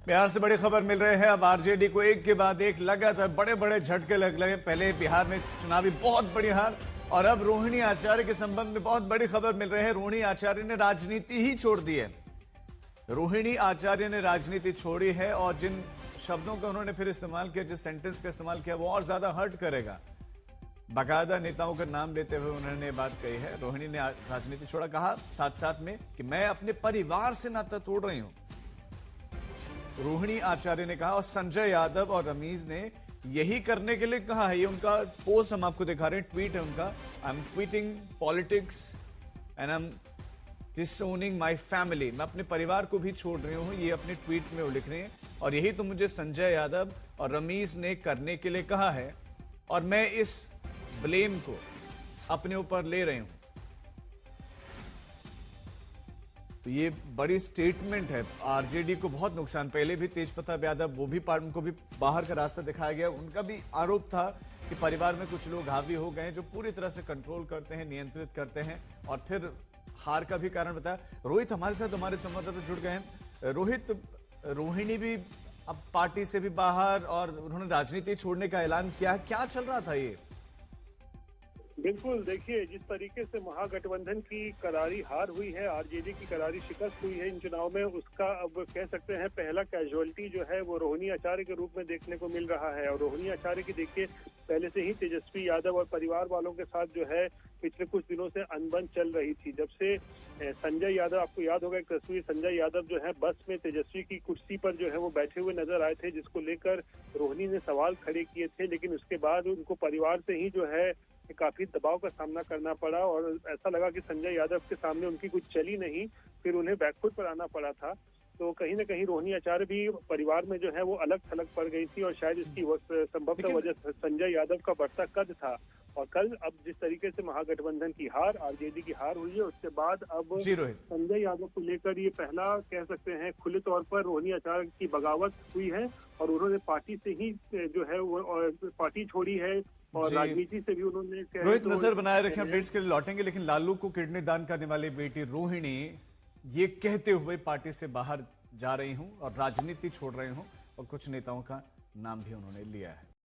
बिहार से बड़ी खबर मिल रही है। अब आरजेडी को एक के बाद एक लगातार बड़े बड़े झटके लग लगे। पहले बिहार में चुनावी बहुत बड़ी हार और अब रोहिणी आचार्य के संबंध में बहुत बड़ी खबर मिल रही है। रोहिणी आचार्य ने राजनीति ही छोड़ दी है। रोहिणी आचार्य ने राजनीति छोड़ी है और जिन शब्दों का उन्होंने फिर इस्तेमाल किया, जिस सेंटेंस का इस्तेमाल किया, वो और ज्यादा हर्ट करेगा। बाकायदा नेताओं का नाम लेते हुए उन्होंने बात कही है। रोहिणी ने राजनीति छोड़ा, कहा साथ साथ में कि मैं अपने परिवार से नाता तोड़ रही हूं। रोहिणी आचार्य ने कहा और संजय यादव और रमीज ने यही करने के लिए कहा है। ये उनका पोस्ट हम आपको दिखा रहे हैं, ट्वीट है उनका। I am quitting politics and I am disowning my family. मैं अपने परिवार को भी छोड़ रही हूं, ये अपने ट्वीट में वो लिख रहे हैं। और यही तो मुझे संजय यादव और रमीज ने करने के लिए कहा है और मैं इस ब्लेम को अपने ऊपर ले रही हूं। तो ये बड़ी स्टेटमेंट है। आरजेडी को बहुत नुकसान। पहले भी तेज प्रताप यादव, वो भी उनको भी बाहर का रास्ता दिखाया गया। उनका भी आरोप था कि परिवार में कुछ लोग हावी हो गए जो पूरी तरह से कंट्रोल करते हैं, नियंत्रित करते हैं और फिर हार का भी कारण बताया। रोहित हमारे साथ, हमारे संवाददाता जुड़ गए हैं। रोहित, रोहिणी भी अब पार्टी से भी बाहर और उन्होंने राजनीति छोड़ने का ऐलान किया। क्या चल रहा था ये? बिल्कुल, देखिए जिस तरीके से महागठबंधन की करारी हार हुई है, आरजेडी की करारी शिकस्त हुई है इन चुनाव में, उसका अब कह सकते हैं पहला कैजुअलिटी जो है वो रोहिणी आचार्य के रूप में देखने को मिल रहा है। और रोहिणी आचार्य की देखिए पहले से ही तेजस्वी यादव और परिवार वालों के साथ जो है पिछले कुछ दिनों से अनबन चल रही थी। जब से संजय यादव, आपको याद होगा एक तस्वीर, संजय यादव जो है बस में तेजस्वी की कुर्सी पर जो है वो बैठे हुए नजर आए थे, जिसको लेकर रोहिणी ने सवाल खड़े किए थे। लेकिन उसके बाद उनको परिवार से ही जो है काफी दबाव का सामना करना पड़ा और ऐसा लगा कि संजय यादव के सामने उनकी कुछ चली नहीं, फिर उन्हें बैकफुट पर आना पड़ा था। तो कहीं ना कहीं रोहिणी आचार्य भी परिवार में जो है वो अलग थलग पड़ गई थी और शायद इसकी संभवतः वजह संजय यादव का बढ़ता कद था। और कल अब जिस तरीके से महागठबंधन की हार, आरजेडी की हार हुई है, उसके बाद अब संजय यादव को लेकर ये पहला कह सकते हैं खुले तौर पर रोहिणी आचार्य की बगावत हुई है और उन्होंने पार्टी से ही जो है वो पार्टी छोड़ी है और राजनीति से भी उन्होंने। रोहित, नजर बनाए रखें, अपडेट्स के लिए लौटेंगे। लेकिन लालू को किडनी दान करने वाली बेटी रोहिणी ये कहते हुए पार्टी से बाहर जा रही हूं और राजनीति छोड़ रही हूं और कुछ नेताओं का नाम भी उन्होंने लिया है।